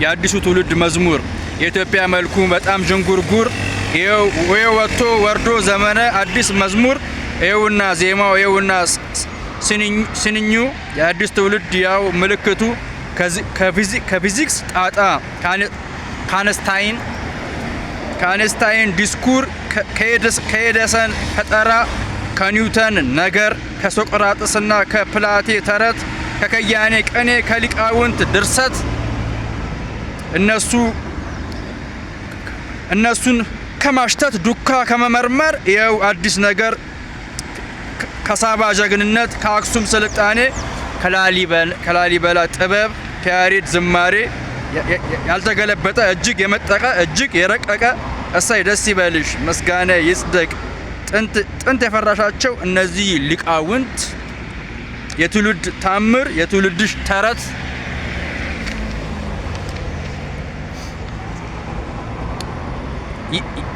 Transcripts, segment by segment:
የአዲሱ ትውልድ መዝሙር የኢትዮጵያ መልኩ በጣም ዥንጉርጉር ይኸው ወጥቶ ወርዶ ዘመነ አዲስ መዝሙር ይኸውና ዜማው ይኸውና ስንኙ የአዲስ ትውልድ ያው ምልክቱ ከፊዚክስ ጣጣ ከአንስታይን ዲስኩር ከኤዲሰን ፈጠራ ከኒውተን ነገር ከሶቅራጥስና ከፕላቴ ተረት ከከያኔ ቀኔ ከሊቃውንት ድርሰት እነሱን ከማሽተት ዱካ ከመመርመር ይኸው አዲስ ነገር ከሳባ ጀግንነት ከአክሱም ስልጣኔ ከላሊበላ ጥበብ ከያሬድ ዝማሬ ያልተገለበጠ እጅግ የመጠቀ እጅግ የረቀቀ እሳይ ደስ ይበልሽ ምስጋና ይጽደቅ ጥንት የፈራሻቸው እነዚህ ሊቃውንት የትውልድ ታምር የትውልድሽ ተረት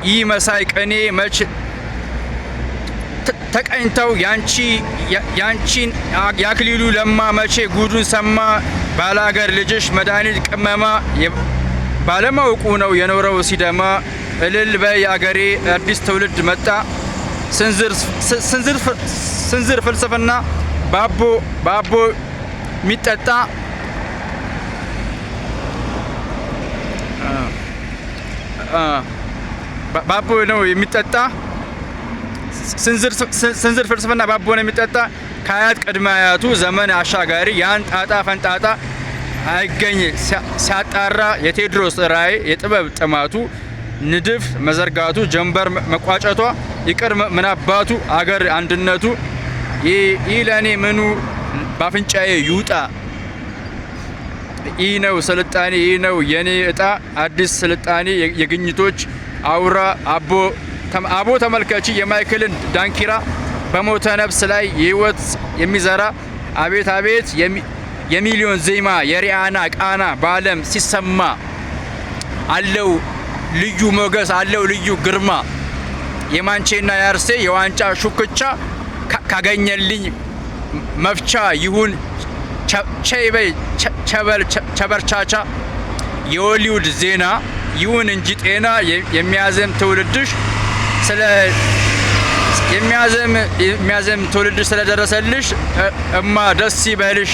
ይህ መሳይ ቀኔ መች ተቀኝተው ያንቺን ያክሊሉ ለማ መቼ ጉዱን ሰማ ባላገር ልጅሽ መድኃኒት ቅመማ ባለማወቁ ነው የኖረው ሲደማ እልል በይ አገሬ አዲስ ትውልድ መጣ ስንዝር ፍልስፍና ባቦ የሚጠጣ ባቦ ነው የሚጠጣ ስንዝር ፍልስፍና ባቦ ነው የሚጠጣ ከአያት ቅድመ አያቱ ዘመን አሻጋሪ ያን ጣጣ ፈንጣጣ አይገኝ ሲያጣራ የቴዎድሮስ ራዕይ የጥበብ ጥማቱ ንድፍ መዘርጋቱ ጀንበር መቋጨቷ ይቅር ምናባቱ አገር አንድነቱ ይህ ለእኔ ምኑ ባፍንጫዬ ይውጣ ይህ ነው ስልጣኔ ይህ ነው የኔ እጣ አዲስ ስልጣኔ የግኝቶች አውራ አቦ ተመልከቺ የማይክልን ዳንኪራ በሞተ ነፍስ ላይ የህይወት የሚዘራ አቤት አቤት የሚሊዮን ዜማ የሪያና ቃና በዓለም ሲሰማ አለው ልዩ ሞገስ አለው ልዩ ግርማ የማንቼና የአርሴ የዋንጫ ሹክቻ ካገኘልኝ መፍቻ ይሁን ቸይበይ ቸበርቻቻ የሆሊውድ ዜና ይሁን እንጂ ጤና የሚያዘም ትውልድሽ የሚያዘም ትውልድሽ ስለደረሰልሽ እማ ደስ ይበልሽ።